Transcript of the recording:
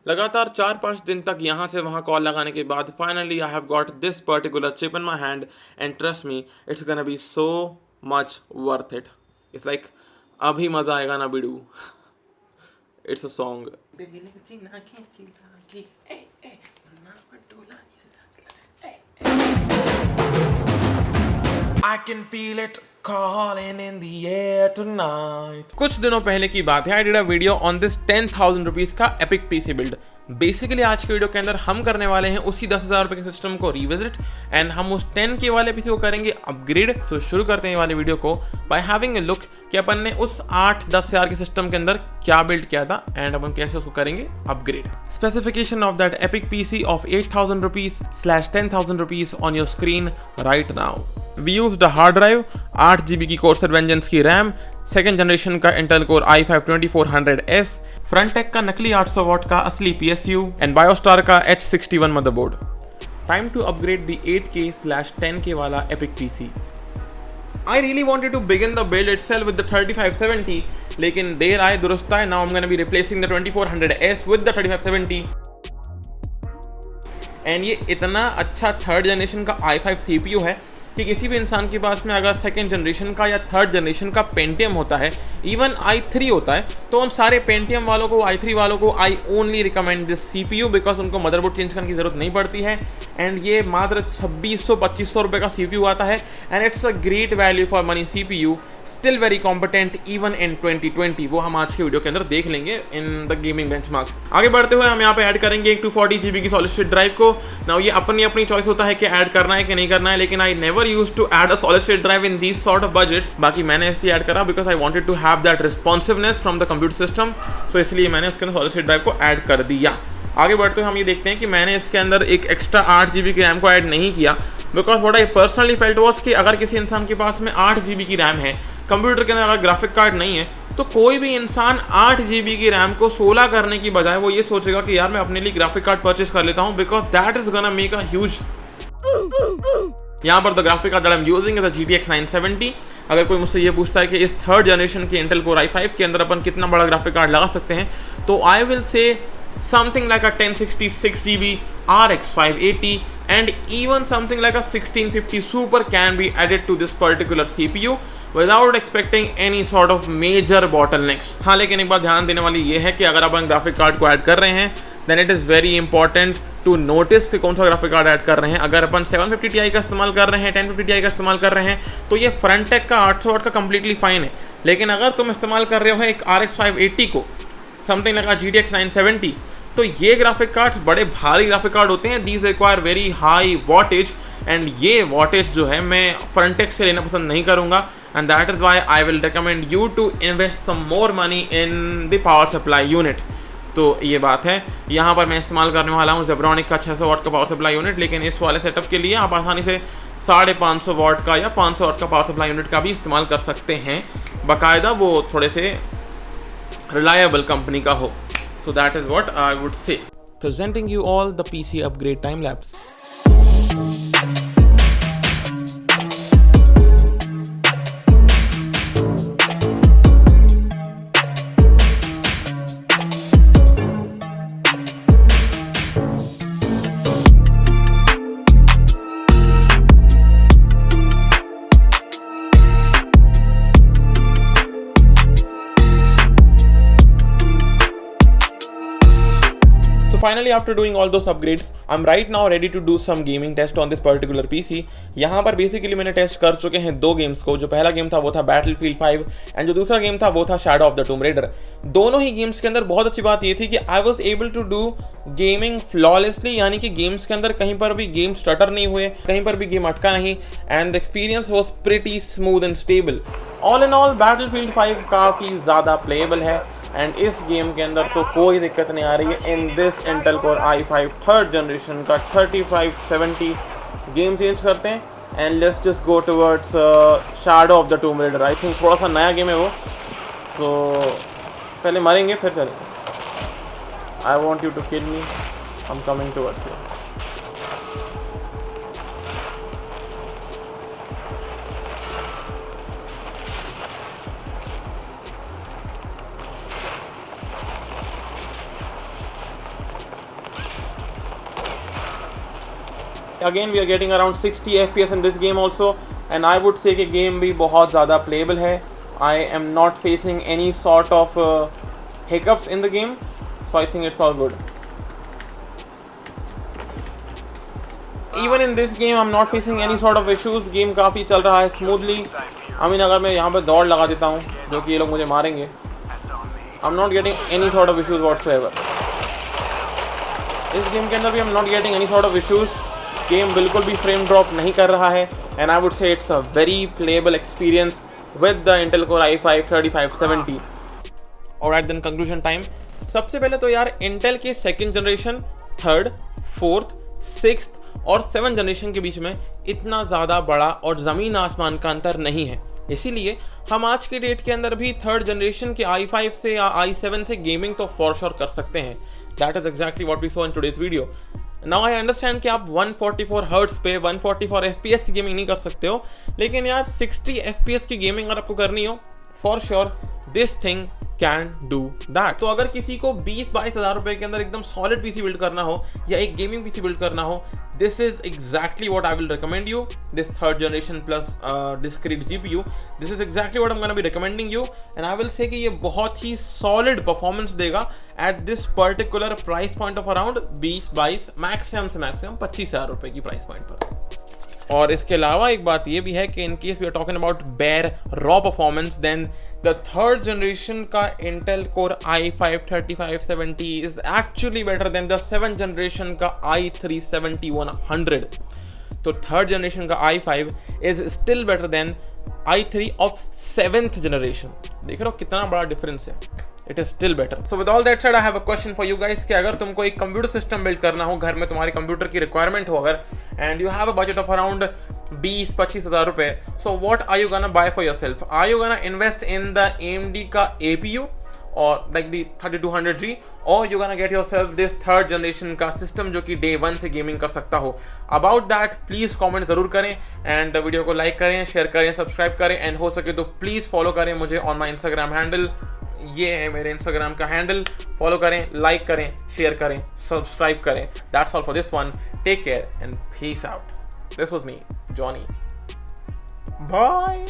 लगातार 4-5 दिन तक यहाँ से वहाँ कॉल लगाने के बाद finally I have got this particular chip in my hand and trust me it's gonna be so much worth it. It's like अभी मज़ा आएगा ना बिडू. It's a song. I can feel it calling in the air tonight. कुछ दिनों पहले की बात है. I did a video on this 10,000 rupees का epic PC build. बेसिकली आज के वीडियो के अंदर हम करने वाले हैं उसी 10,000 रुपये के सिस्टम को रिविजिट एंड हम उस 10K वाले पीसी को करेंगे अपग्रेड. सो शुरू करते हैं वाले वीडियो को बाय हैविंग ए लुक कि अपन ने उस 8-10 हज़ार के सिस्टम के अंदर क्या बिल्ड किया था एंड अपन कैसे उसको करेंगे upgrade. Specification of that epic PC of 8,000 rupees/10,000 rupees on your screen right now. We used a hard drive, 8GB की Corsair Vengeance की RAM, सेकेंड जनरेशन का Intel Core i5-2400S, Frontech का नकली 800 वाट का असली PSU एंड BioStar का H61 motherboard. Time to upgrade the 8K/10K वाला Epic PC. I really wanted to begin the build itself with the 3570, लेकिन देर आए दुरुस्त आए. Now I'm gonna be replacing the 2400S with the 3570. And ये इतना अच्छा third generation का i5 CPU है कि किसी भी इंसान के पास में अगर सेकेंड जनरेशन का या थर्ड जनरेशन का पेंटियम होता है, इवन i3 होता है, तो हम सारे पेंटियम वालों को, i3 वालों को I only recommend this CPU because उनको मदरबोर्ड चेंज करने की ज़रूरत नहीं पड़ती है. एंड ये मात्र 2600-2500 रुपये का CPU आता है and it's a great value for money CPU. Still very competent even in 2020. वो हम आज के वीडियो के अंदर देख लेंगे इन द गेमिंग बेंचमार्क्स. आगे बढ़ते हुए हम यहाँ पे ऐड करेंगे एक 240GB की सॉलिड स्टेट ड्राइव को. नाउ ये अपनी चॉइस होता है कि ऐड करना है कि नहीं करना है, लेकिन I never used to add a solid state drive in these sort of budgets. बाकी मैंने इसलिए ऐड करा because I wanted to have that responsiveness from the computer system. So इसलिए मैंने उसके अंदर सॉलिड स्टेट ड्राइव को ऐड कर दिया. आगे बढ़ते हुए हम ये देखते हैं कि मैंने इसके अंदर एक एक्स्ट्रा 8GB की रैम को ऐड नहीं किया because what I personally felt was कि अगर किसी इंसान के पास में 8GB की रैम है, कंप्यूटर के अंदर अगर ग्राफिक कार्ड नहीं है, तो कोई भी इंसान 8GB की रैम को 16 करने की बजाय वो ये सोचेगा कि यार मैं अपने लिए ग्राफिक कार्ड परचेस कर लेता हूँ because that is gonna make a huge. यहाँ पर the graphic card that I am using is the GTX 970. अगर कोई मुझसे ये पूछता है कि इस थर्ड जनरेशन के Intel Core i5 के अंदर अपन कितना बड़ा ग्राफिक कार्ड लगा सकते हैं, तो I will say something like a 1066GB RX 580 and even something like a 1650 Super can be added to this particular CPU without expecting any sort of major bottlenecks. हाँ, लेकिन एक बात ध्यान देने वाली ये है कि अगर अपन ग्राफिक कार्ड को ऐड कर रहे हैं then it is very important to notice कि कौन सा ग्राफिक कार्ड ऐड कर रहे हैं. अगर अपन 750 Ti का इस्तेमाल कर रहे हैं, 1050 Ti का इस्तेमाल कर रहे हैं, तो ये Frontech का 800 वाट का कम्प्लीटली फाइन है. लेकिन अगर तुम इस्तेमाल कर रहे हो एक RX 580 को, समथिंग लाइक GTX 970, तो ये ग्राफिक कार्ड्स बड़े भारी ग्राफिक कार्ड होते हैं. These require very high wattage and ये वॉटेज जो है मैं Frontech से लेना पसंद नहीं करूँगा. And that is why I will recommend you to invest some more money in the power supply unit. तो ये बात है. यहाँ पर मैं इस्तेमाल करने वाला हूँ Zebronic का 600 वाट का पावर सप्लाई यूनिट, लेकिन इस वाले सेटअप के लिए आप आसानी से 550 वाट का या 500 वाट का पावर सप्लाई यूनिट का भी इस्तेमाल कर सकते हैं, बाकायदा वो थोड़े से रिलायबल कंपनी का हो. So that is what I would say. Presenting you all the PC upgrade time lapse. Finally, after doing all those upgrades, I'm right now ready to do some gaming test on this particular PC. यहाँ पर basically मैंने test कर चुके हैं 2 games को. जो पहला game था वो था Battlefield 5 एंड जो दूसरा गेम था वो था Shadow of the Tomb Raider. दोनों ही गेम्स के अंदर बहुत अच्छी बात ये थी कि I was able to do gaming flawlessly, यानी कि गेम्स के अंदर कहीं पर भी गेम स्टटर नहीं हुए, कहीं पर भी गेम अटका नहीं and the experience was pretty smooth and stable. All in all Battlefield 5 काफ़ी ज़्यादा प्लेएबल है एंड इस गेम के अंदर तो कोई दिक्कत नहीं आ रही है. In this Intel Core i5 third generation का 3570 गेम चेंज करते हैं and let's just go towards Shadow of the Tomb Raider. I think थोड़ा सा नया गेम है वो, तो पहले मरेंगे फिर चलेंगे. I want you to kill me, I am coming towards you. Again we are getting around 60 FPS in this game also, and I would say कि गेम भी बहुत ज़्यादा प्लेबल है. I am not facing any sort of hiccups in the game, so I think it's all good. Even in this game I am not facing any sort of issues. Game काफ़ी चल रहा है smoothly. I mean अगर मैं यहाँ पर दौड़ लगा देता हूँ जो कि ये लोग मुझे मारेंगे, I am not getting any sort of issues whatsoever. इस गेम के अंदर भी I am not getting any sort of issues. Game बिल्कुल भी फ्रेम ड्रॉप नहीं कर रहा है, and I would say it's a very playable experience with the Intel core i5 3570. Alright then, conclusion time. सबसे पहले तो यार इंटेल के second generation, third, fourth, sixth और 7th जनरेशन के बीच में इतना ज़्यादा बड़ा और ज़मीन आसमान का अंतर नहीं है. इसीलिए हम आज के डेट के अंदर भी थर्ड जनरेशन के i5 से या i7 से गेमिंग तो फॉर श्योर कर सकते हैं. That is exactly what we saw in today's video. Now I understand कि आप 144 हर्ट्ज पे 144 FPS की गेमिंग नहीं कर सकते हो, लेकिन यार 60 FPS की गेमिंग अगर आपको करनी हो, for sure this thing can do that. तो अगर किसी को 20-22 हज़ार रुपए के अंदर एकदम सॉलिड पीसी बिल्ड करना हो या एक गेमिंग पीसी बिल्ड करना हो, this is exactly what I will recommend you. This 3rd generation plus discrete GPU, this is exactly what I'm going to be recommending you, and I will say कि ये बहुत ही solid performance देगा at this particular price point of around 20-22 maximum से maximum 25,000 रुपए की price point पर. और इसके अलावा एक बात ये भी है कि in case we are talking about bare raw performance, then the third generation का Intel core i5 3570 is actually better than the 7th generation का i3 7100. तो थर्ड जनरेशन का i5 is still better than i3 of 7th generation. देख रहे हो कितना बड़ा difference है. It is still better. So with all that said, I have a question for you guys कि अगर तुमको एक कंप्यूटर सिस्टम बिल्ड करना हो, घर में तुम्हारे कंप्यूटर की रिक्वायरमेंट हो अगर, and you have a budget of around 20-25 हज़ार रुपए, so what are you gonna buy for yourself? Are you gonna invest in the AMD का APU or like the 3200G, or you gonna get yourself this third generation का system जो कि day 1 से gaming कर सकता हो? About that please comment ज़रूर करें, एंड वीडियो को लाइक करें, शेयर करें, सब्सक्राइब करें, एंड हो सके तो प्लीज़ फॉलो करें मुझे ऑन माई इंस्टाग्राम हैंडल. ये है मेरे इंस्टाग्राम का हैंडल. फॉलो करें, लाइक करें, शेयर करें, सब्सक्राइब करें. That's all for this one. Take care and peace out. This was me, Johnny. Bye.